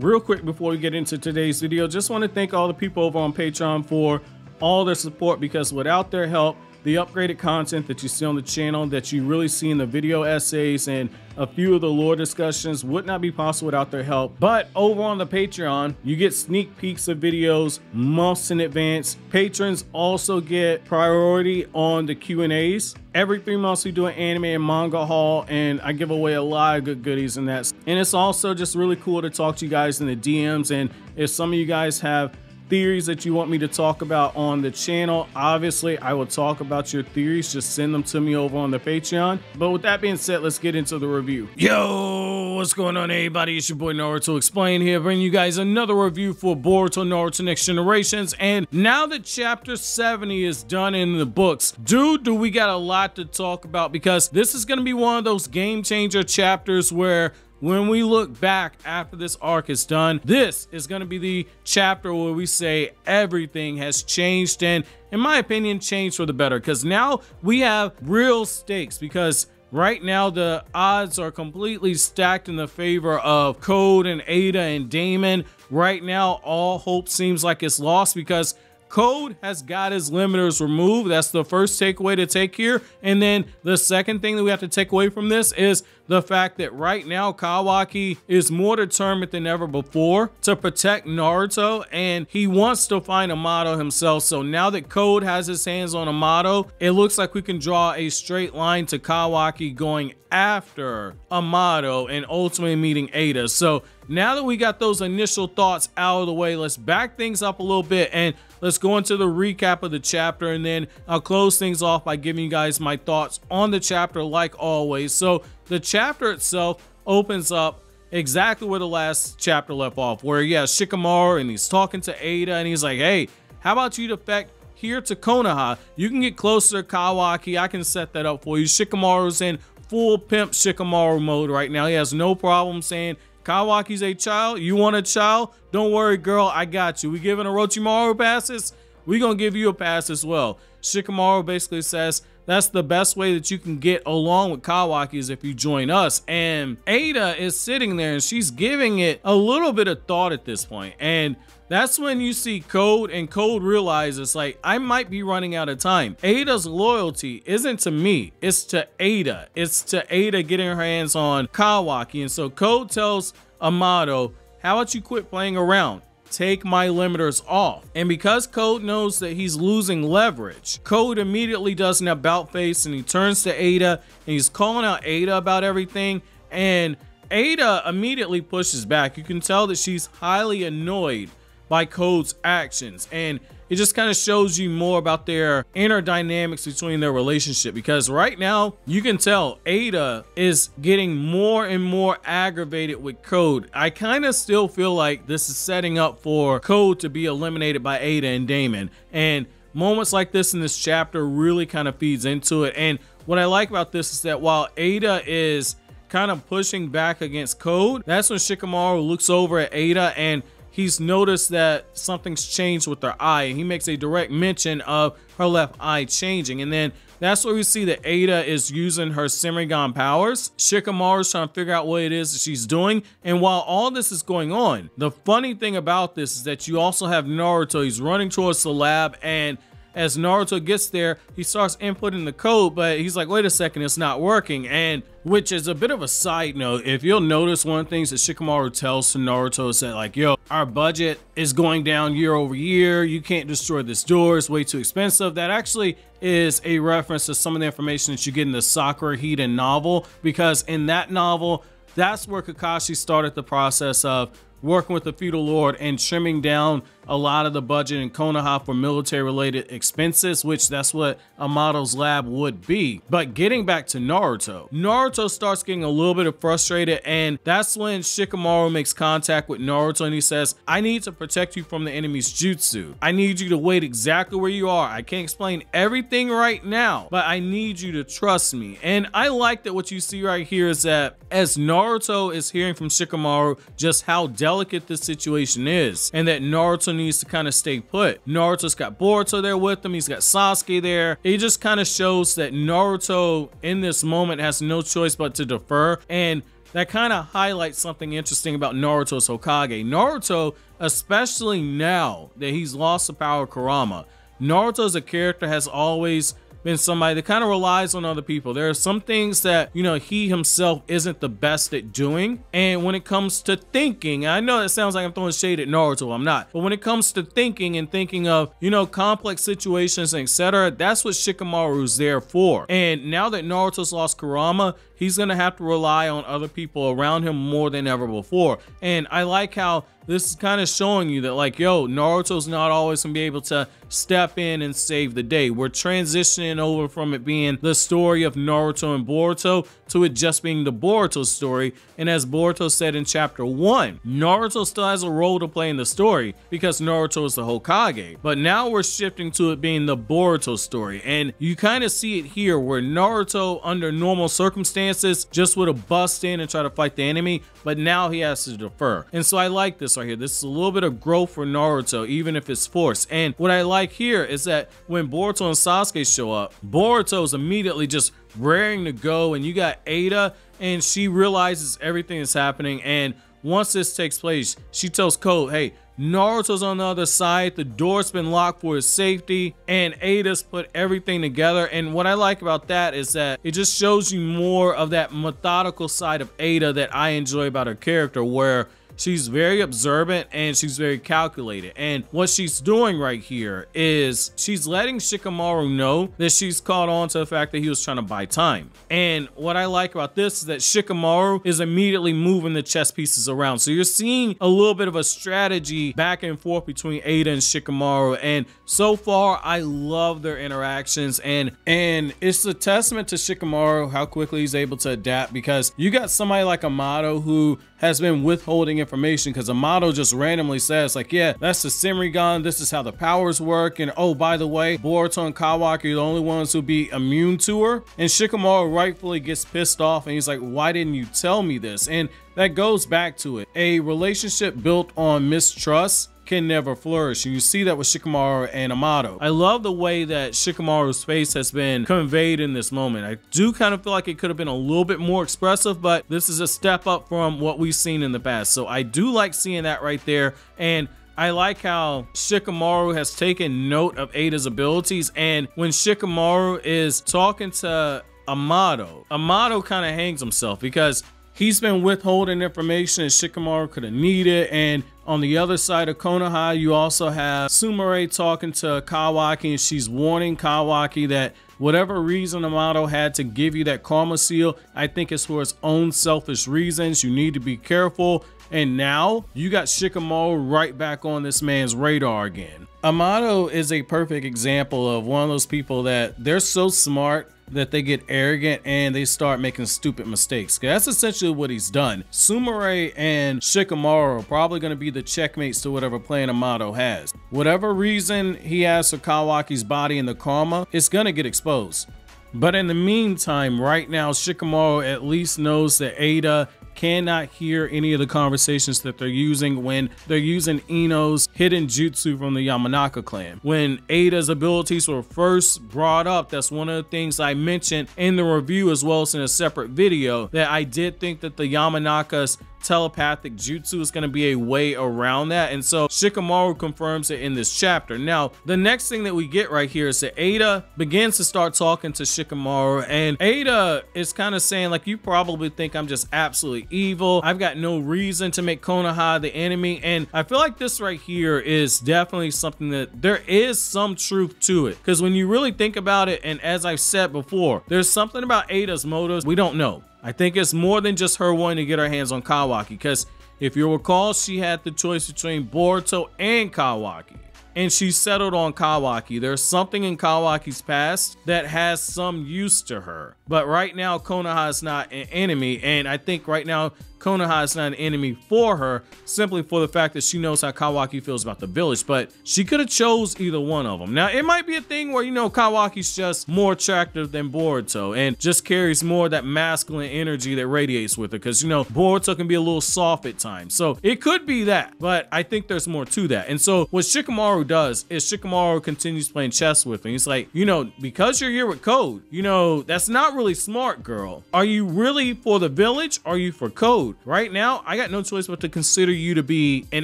Real quick before we get into today's video, just want to thank all the people over on Patreon for all their support, because without their help, the upgraded content that you see on the channel, that you really see in the video essays and a few of the lore discussions, would not be possible without their help. But over on the Patreon, you get sneak peeks of videos months in advance. Patrons also get priority on the Q&As. Every 3 months we do an anime and manga haul, and I give away a lot of good goodies in that. And it's also just really cool to talk to you guys in the DMs, and if some of you guys have theories that you want me to talk about on the channel, obviously I will talk about your theories. Just send them to me over on the Patreon. But with that being said, let's get into the review. Yo, what's going on, everybody? It's your boy Naruto Explain here, bringing you guys another review for Boruto Naruto Next Generations. And now that chapter 70 is done in the books, do we got a lot to talk about, because this is going to be one of those game changer chapters where when we look back after this arc is done, this is going to be the chapter where we say everything has changed, and in my opinion, changed for the better, because now we have real stakes. Because right now the odds are completely stacked in the favor of Code and Ada and Damon. Right now, all hope seems like it's lost, because Code has got his limiters removed. That's the first takeaway to take here. And then the second thing that we have to take away from this is the fact that right now Kawaki is more determined than ever before to protect Naruto, and he wants to find Amado himself. So now that Code has his hands on Amado, it looks like we can draw a straight line to Kawaki going after Amado and ultimately meeting Ada. So now that we got those initial thoughts out of the way, let's back things up a little bit and let's go into the recap of the chapter, and then I'll close things off by giving you guys my thoughts on the chapter like always. So the chapter itself opens up exactly where the last chapter left off, where he has Shikamaru and he's talking to Ada and he's like, hey, how about you defect here to Konoha? You can get closer to Kawaki. I can set that up for you. Shikamaru's in full pimp Shikamaru mode right now. He has no problem saying, Kawaki's a child. You want a child? Don't worry, girl. I got you. We giving Orochimaru passes? We gonna give you a pass as well. Shikamaru basically says that's the best way that you can get along with Kawaki is if you join us. And Ada is sitting there and she's giving it a little bit of thought at this point. And that's when you see Code, and Code realizes, like, I might be running out of time. Ada's loyalty isn't to me, it's to Ada. It's to Ada getting her hands on Kawaki. And so Code tells Amado, how about you quit playing around? Take my limiters off. And because Code knows that he's losing leverage, Code immediately does an about face and he turns to Ada and he's calling out Ada about everything. And Ada immediately pushes back. You can tell that she's highly annoyed by Code's actions, and it just kind of shows you more about their inner dynamics between their relationship, because right now you can tell Ada is getting more and more aggravated with Code. I kind of still feel like this is setting up for Code to be eliminated by Ada and Damon, and moments like this in this chapter really kind of feeds into it. And what I like about this is that while Ada is kind of pushing back against Code, that's when Shikamaru looks over at Ada and he's noticed that something's changed with her eye, and he makes a direct mention of her left eye changing. And then that's where we see that Ada is using her Sharingan powers. Shikamaru's trying to figure out what it is that she's doing. And while all this is going on, the funny thing about this is that you also have Naruto. He's running towards the lab, and as Naruto gets there, he starts inputting the code, but he's like, wait a second, it's not working. And which is a bit of a side note. If you'll notice, one of the things that Shikamaru tells to Naruto is that, like, yo, our budget is going down year over year. You can't destroy this door. It's way too expensive. That actually is a reference to some of the information that you get in the Sakura Hiden novel, because in that novel, that's where Kakashi started the process of working with the feudal lord and trimming down a lot of the budget in Konoha for military related expenses, which that's what Amado's lab would be. But getting back to Naruto, Naruto starts getting a little bit frustrated, and that's when Shikamaru makes contact with Naruto and he says, I need to protect you from the enemy's jutsu. I need you to wait exactly where you are. I can't explain everything right now, but I need you to trust me. And I like that what you see right here is that as Naruto is hearing from Shikamaru just how delicate this situation is, and that Naruto needs to kind of stay put. Naruto's got Boruto there with him. He's got Sasuke there. It just kind of shows that Naruto in this moment has no choice but to defer. And that kind of highlights something interesting about Naruto's Hokage. Naruto, especially now that he's lost the power of Kurama, Naruto as a character has always been somebody that kind of relies on other people. There are some things that, you know, he himself isn't the best at doing. And when it comes to thinking, I know it sounds like I'm throwing shade at Naruto, I'm not. But when it comes to thinking and thinking of, you know, complex situations, etc., that's what Shikamaru's there for. And now that Naruto's lost Kurama, he's gonna have to rely on other people around him more than ever before. And I like how this is kind of showing you that, like, yo, Naruto's not always gonna be able to step in and save the day. We're transitioning over from it being the story of Naruto and Boruto to it just being the Boruto story. And as Boruto said in chapter 1, Naruto still has a role to play in the story because Naruto is the Hokage. But now we're shifting to it being the Boruto story. And you kind of see it here where Naruto, under normal circumstances, just would have bust in and try to fight the enemy, but now he has to defer. And so I like this right here. This is a little bit of growth for Naruto, even if it's forced. And what I like here is that when Boruto and Sasuke show up, Boruto's immediately just raring to go, and you got Ada, and she realizes everything is happening. And once this takes place, she tells Code, hey, Naruto's on the other side, the door's been locked for his safety, and Ada's put everything together. And what I like about that is that it just shows you more of that methodical side of Ada that I enjoy about her character, where she's very observant and she's very calculated. And what she's doing right here is she's letting Shikamaru know that she's caught on to the fact that he was trying to buy time. And what I like about this is that Shikamaru is immediately moving the chess pieces around. So you're seeing a little bit of a strategy back and forth between Ada and Shikamaru. And so far, I love their interactions. And it's a testament to Shikamaru how quickly he's able to adapt, because you got somebody like Amado who has been withholding information, because Amado just randomly says, like, yeah, that's the Senrigan, this is how the powers work, and oh, by the way, Boruto and Kawaki are the only ones who be immune to her. And Shikamaru rightfully gets pissed off, and he's like, why didn't you tell me this? And that goes back to it. A relationship built on mistrust can never flourish, and you see that with Shikamaru and Amado. I love the way that Shikamaru's face has been conveyed in this moment. I do kind of feel like it could have been a little bit more expressive, but this is a step up from what we've seen in the past. So I do like seeing that right there. And I like how Shikamaru has taken note of Ada's abilities. And when Shikamaru is talking to Amado, Amado kind of hangs himself because he's been withholding information and Shikamaru could have needed. And on the other side of Konoha, you also have Sumire talking to Kawaki, and she's warning Kawaki that whatever reason Amado had to give you that karma seal, I think it's for his own selfish reasons. You need to be careful. And now you got Shikamaru right back on this man's radar again. Amado is a perfect example of one of those people that they're so smart that they get arrogant and they start making stupid mistakes. That's essentially what he's done. Sumire and Shikamaru are probably going to be the checkmates to whatever plan Amado has. Whatever reason he has for Kawaki's body and the karma, it's going to get exposed. But in the meantime, right now, Shikamaru at least knows that Ada cannot hear any of the conversations that they're using when they're using Ino's hidden jutsu from the Yamanaka clan. When Ada's abilities were first brought up, that's one of the things I mentioned in the review as well as in a separate video, that I did think that the Yamanaka's telepathic jutsu is going to be a way around that. And so Shikamaru confirms it in this chapter. Now, the next thing that we get right here is that Ada begins to start talking to Shikamaru, and Ada is kind of saying, like, you probably think I'm just absolutely evil. I've got no reason to make Konoha the enemy. And I feel like this right here is definitely something that there is some truth to it, because when you really think about it, and as I've said before, there's something about Ada's motives we don't know. I think it's more than just her wanting to get her hands on Kawaki, because if you recall, she had the choice between Boruto and Kawaki, and she settled on Kawaki. There's something in Kawaki's past that has some use to her. But right now, Konoha is not an enemy, and I think right now Konoha is not an enemy for her, simply for the fact that she knows how Kawaki feels about the village. But she could have chose either one of them. Now, it might be a thing where, you know, Kawaki's just more attractive than Boruto and just carries more of that masculine energy that radiates with her, because, you know, Boruto can be a little soft at times. So it could be that, but I think there's more to that. And so what Shikamaru does is Shikamaru continues playing chess with him. He's like, you know, because you're here with Code, you know, that's not really smart, girl. Are you really for the village? Or are you for Code? Right now, I got no choice but to consider you to be an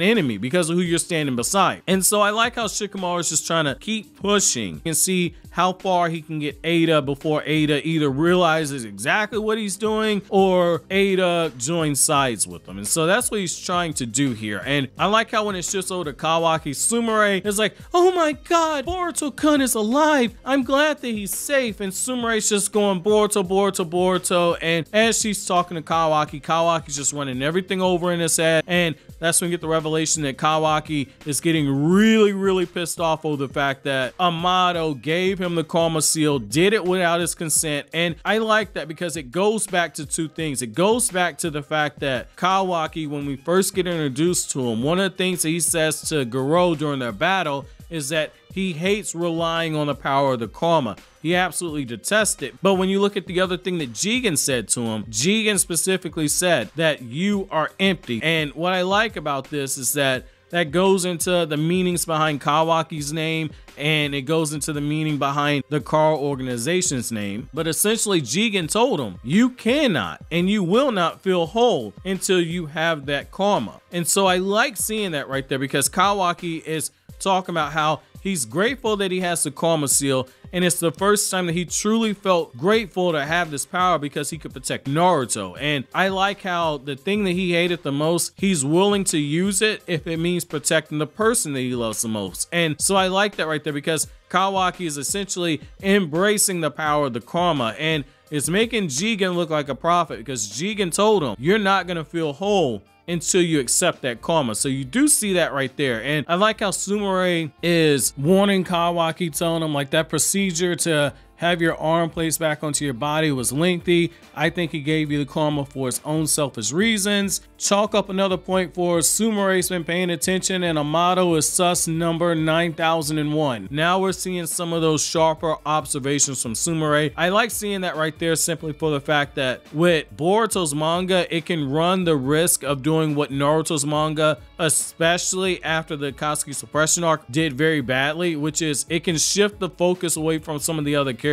enemy because of who you're standing beside. And so I like how Shikamaru is just trying to keep pushing and see how far he can get Ada before Ada either realizes exactly what he's doing or Ada joins sides with him. And so that's what he's trying to do here. And I like how when it shifts over to Kawaki, Sumire is like, oh my god, Boruto-kun is alive. I'm glad that he's safe. And Sumire's just going Boruto, Boruto, Boruto. And as she's talking to Kawaki, Kawaki's just running everything over in his head. And that's when we get the revelation that Kawaki is getting really, really pissed off over the fact that Amado gave him the karma seal, did it without his consent. And I like that because it goes back to two things. It goes back to the fact that Kawaki, when we first get introduced to him, one of the things that he says to Goro during their battle is that he hates relying on the power of the karma. He absolutely detests it. But when you look at the other thing that Jigen said to him, Jigen specifically said that you are empty. And what I like about this is that goes into the meanings behind Kawaki's name, and it goes into the meaning behind the Carl organization's name. But essentially, Jigen told him, you cannot and you will not feel whole until you have that karma. And so I like seeing that right there, because Kawaki is talking about how he's grateful that he has the karma seal, and it's the first time that he truly felt grateful to have this power because he could protect Naruto. And I like how the thing that he hated the most, he's willing to use it if it means protecting the person that he loves the most. And so I like that right there, because Kawaki is essentially embracing the power of the karma, and it's making Jigen look like a prophet, because Jigen told him, you're not going to feel whole until you accept that karma. So you do see that right there. And I like how Sumire is warning Kawaki, telling him like that procedure to have your arm placed back onto your body was lengthy. I think he gave you the karma for his own selfish reasons. Chalk up another point for Sumire's been paying attention, and Amado is sus number 9001. Now we're seeing some of those sharper observations from Sumire. I like seeing that right there, simply for the fact that with Boruto's manga, it can run the risk of doing what Naruto's manga, especially after the Akatsuki suppression arc, did very badly, which is it can shift the focus away from some of the other characters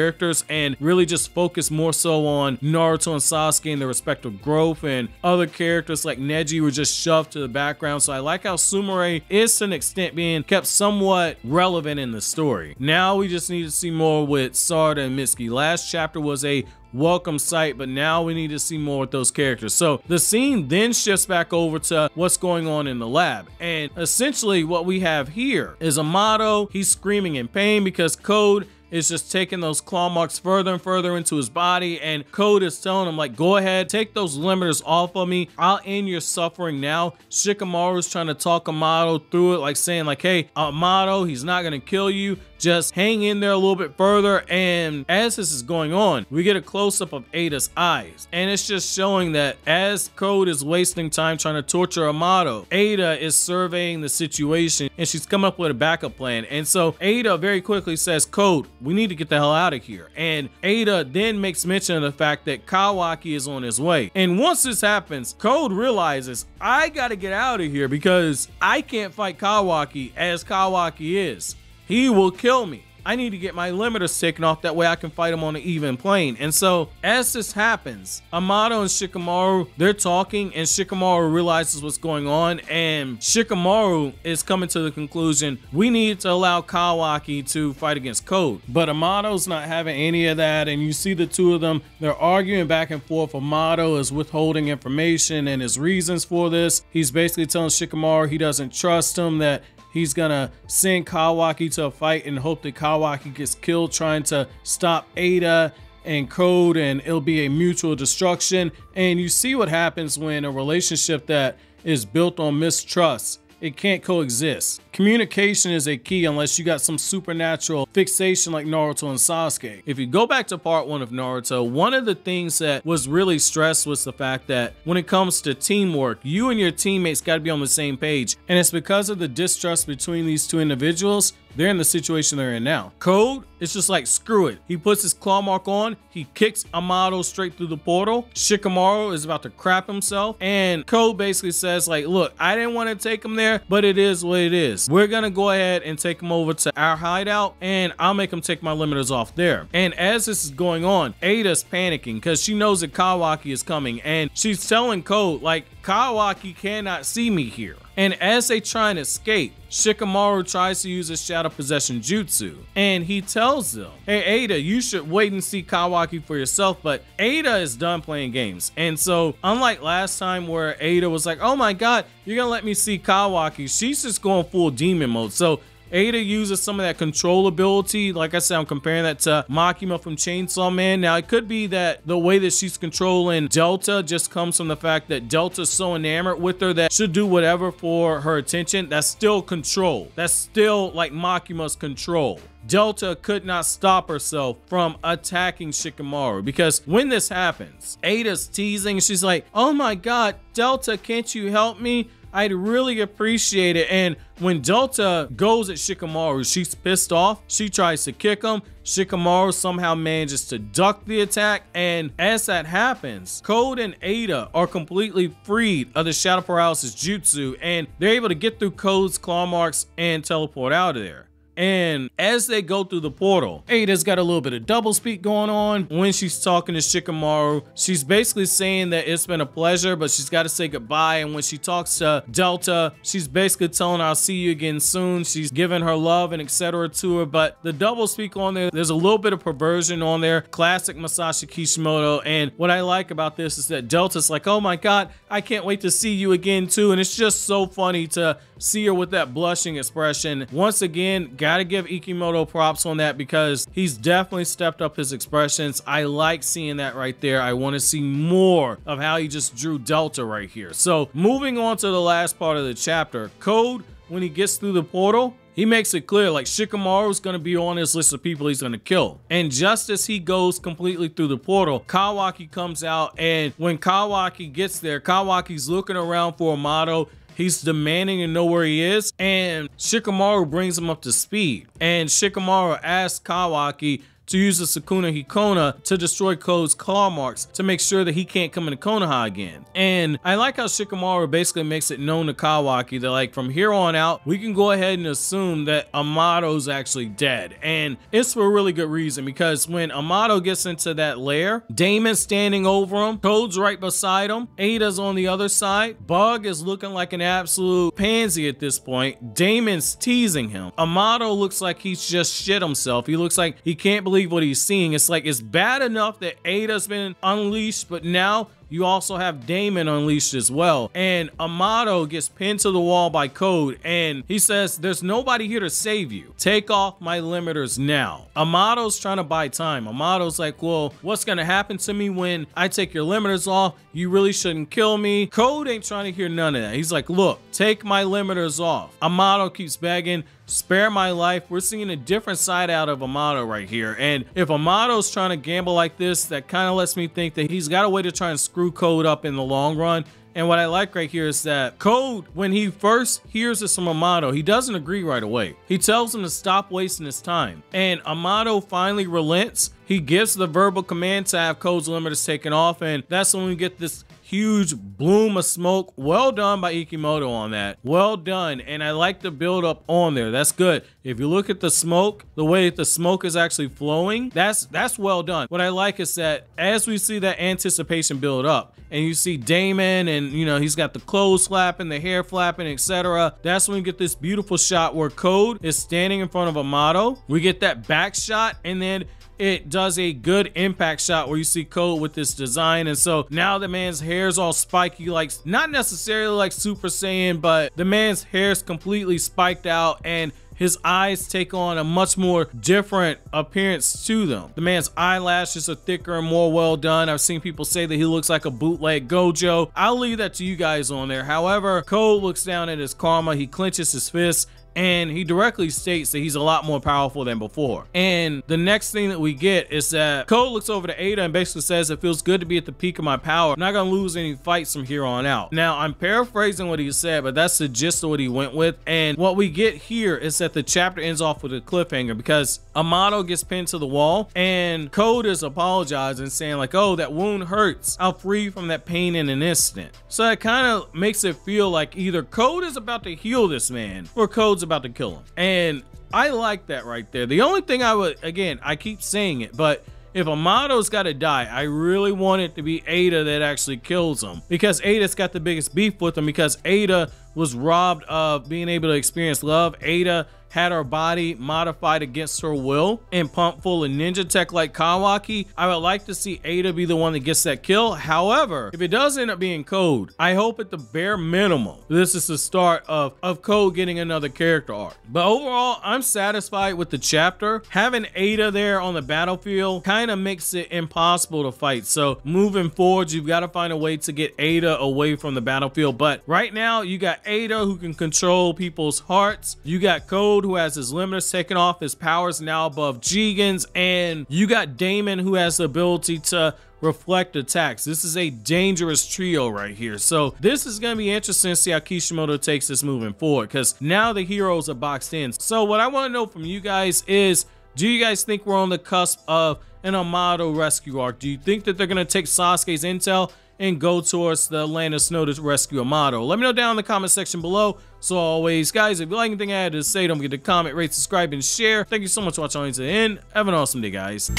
and really just focus more so on Naruto and Sasuke and their respective growth, and other characters like Neji were just shoved to the background. So I like how Sumire is to an extent being kept somewhat relevant in the story. Now we just need to see more with Sarada and Mitsuki. Last chapter was a welcome sight, but now we need to see more with those characters. So the scene then shifts back over to what's going on in the lab, and essentially what we have here is Amado. He's screaming in pain because Code is just taking those claw marks further and further into his body, and Code is telling him like, go ahead, take those limiters off of me, I'll end your suffering now. Shikamaru is trying to talk Amado through it, like saying like, hey Amado, he's not gonna kill you, just hang in there a little bit further. And as this is going on, we get a close-up of Ada's eyes, and it's just showing that as Code is wasting time trying to torture Amado, Ada is surveying the situation and she's come up with a backup plan. And so Ada very quickly says, Code, we need to get the hell out of here. And Ada then makes mention of the fact that Kawaki is on his way. And once this happens, Code realizes, I gotta get out of here because I can't fight Kawaki as Kawaki is. He will kill me. I need to get my limiters taken off, that way I can fight him on an even plane. And so as this happens, Amado and Shikamaru, they're talking, and Shikamaru realizes what's going on, and Shikamaru is coming to the conclusion, we need to allow Kawaki to fight against Code. But Amado's not having any of that, and you see the two of them, they're arguing back and forth. Amado is withholding information and his reasons for this. He's basically telling Shikamaru he doesn't trust him, that he's gonna send Kawaki to a fight and hope that Kawaki gets killed trying to stop Ada and Code, and it'll be a mutual destruction. And you see what happens when a relationship that is built on mistrust it can't coexist. Communication is a key unless you got some supernatural fixation like Naruto and Sasuke. If you go back to part 1 of Naruto, one of the things that was really stressed was the fact that when it comes to teamwork, you and your teammates got to be on the same page. And it's because of the distrust between these two individuals, they're in the situation they're in now. Code, it's just like, screw it. He puts his claw mark on, he kicks Amado straight through the portal. Shikamaru is about to crap himself, and Code basically says like, look, I didn't want to take him there, but it is what it is. We're gonna go ahead and take him over to our hideout, and I'll make him take my limiters off there. And as this is going on, Ada's panicking because she knows that Kawaki is coming, and she's telling Code like, Kawaki cannot see me here. And as they try and escape, Shikamaru tries to use his shadow possession jutsu, and he tells them, hey Ada, you should wait and see Kawaki for yourself. But Ada is done playing games, and so unlike last time where Ada was like, oh my god, you're gonna let me see Kawaki, she's just going full demon mode. So Ada uses some of that control ability. Like I said, I'm comparing that to Makima from Chainsaw Man. Now, it could be that the way that she's controlling Delta just comes from the fact that Delta's so enamored with her that she'll do whatever for her attention. That's still control. That's still like Makima's control. Delta could not stop herself from attacking Shikamaru, because when this happens, Ada's teasing. She's like, oh my god, Delta, can't you help me? I'd really appreciate it. And when Delta goes at Shikamaru, she's pissed off. She tries to kick him. Shikamaru somehow manages to duck the attack. And as that happens, Code and Ada are completely freed of the Shadow Paralysis Jutsu, and they're able to get through Code's claw marks and teleport out of there. And as they go through the portal, Ada's got a little bit of doublespeak going on. When she's talking to Shikamaru, she's basically saying that it's been a pleasure, but she's got to say goodbye. And when she talks to Delta, she's basically telling her, I'll see you again soon. She's giving her love and etc. to her. But the doublespeak on there's a little bit of perversion on there. Classic Masashi Kishimoto. And what I like about this is that Delta's like, oh my god, I can't wait to see you again too. And it's just so funny to see her with that blushing expression. Once again, gotta give Ikimoto props on that, because he's definitely stepped up his expressions. I like seeing that right there. I want to see more of how he just drew Delta right here. So moving on to the last part of the chapter, Code, when he gets through the portal, he makes it clear like Shikamaru's gonna be on his list of people he's gonna kill. And just as he goes completely through the portal, Kawaki comes out, and when Kawaki gets there, Kawaki's looking around for Amado. He's demanding to know where he is, and Shikamaru brings him up to speed. And Shikamaru asks Kawaki to use the Sukuna Hikona to destroy Code's claw marks to make sure that he can't come into Konoha again. And I like how Shikamaru basically makes it known to Kawaki that like from here on out, we can go ahead and assume that Amado's actually dead. And it's for a really good reason, because when Amado gets into that lair, Damon's standing over him, Code's right beside him, Ada's on the other side, Bug is looking like an absolute pansy at this point, Damon's teasing him. Amado looks like he's just shit himself. He looks like he can't believe what he's seeing. It's like, it's bad enough that Ada's been unleashed, but now you also have Damon unleashed as well. And Amado gets pinned to the wall by Code, and he says, there's nobody here to save you. Take off my limiters now. Amado's trying to buy time. Amado's like, well, what's gonna happen to me when I take your limiters off? You really shouldn't kill me. Code ain't trying to hear none of that. He's like, look, take my limiters off. Amado keeps begging, spare my life. We're seeing a different side out of Amado right here. And if Amado's trying to gamble like this, that kind of lets me think that he's got a way to try and screw Code up in the long run. And what I like right here is that Code, when he first hears this from Amado, he doesn't agree right away. He tells him to stop wasting his time. And Amado finally relents. He gives the verbal command to have Code's limiters taken off, and that's when we get this huge bloom of smoke. Well done by Ikimoto on that. Well done. And I like the build up on there. That's good. If you look at the smoke, the way that the smoke is actually flowing, that's well done. What I like is that as we see that anticipation build up, and you see Damon, and you know, he's got the clothes flapping, the hair flapping, etc. That's when we get this beautiful shot where Code is standing in front of Amado. We get that back shot, and then it does a good impact shot where you see Code with this design. And so now the man's hair is all spiky, like not necessarily like Super Saiyan, but the man's hair is completely spiked out, and his eyes take on a much more different appearance to them. The man's eyelashes are thicker and more well done. I've seen people say that he looks like a bootleg Gojo. I'll leave that to you guys on there. However, Code looks down at his karma. He clenches his fists, and he directly states that he's a lot more powerful than before. And the next thing that we get is that Code looks over to Ada and basically says, it feels good to be at the peak of my power. I'm not gonna lose any fights from here on out. Now, I'm paraphrasing what he said, but that's the gist of what he went with. And what we get here is that the chapter ends off with a cliffhanger because Amado gets pinned to the wall and Code is apologizing, saying like, oh, that wound hurts. I'll free you from that pain in an instant. So it kind of makes it feel like either Code is about to heal this man or Code's about to kill him. And I like that right there. The only thing I would, again, I keep saying it, but if Amado's got to die, I really want it to be Ada that actually kills him, because Ada's got the biggest beef with him, because Ada was robbed of being able to experience love. Ada had her body modified against her will and pumped full of ninja tech like Kawaki. I would like to see Ada be the one that gets that kill. However, if it does end up being Code, I hope at the bare minimum this is the start of Code getting another character arc. But overall, I'm satisfied with the chapter. Having Ada there on the battlefield kind of makes it impossible to fight. So moving forward, you've got to find a way to get Ada away from the battlefield. But right now, you got Ada who can control people's hearts. You got Code who has his limiters taken off, his powers now above Jigen's, and you got Damon who has the ability to reflect attacks. This is a dangerous trio right here. So this is going to be interesting to see how Kishimoto takes this moving forward, because now the heroes are boxed in. So what I want to know from you guys is, do you guys think we're on the cusp of an Amado rescue arc? Do you think that they're going to take Sasuke's intel and go towards the land of snow to rescue Amado? Let me know down in the comment section below. So always, guys, if you like anything I had to say, don't forget to comment, rate, subscribe, and share. Thank you so much for watching all the way to the end. Have an awesome day, guys.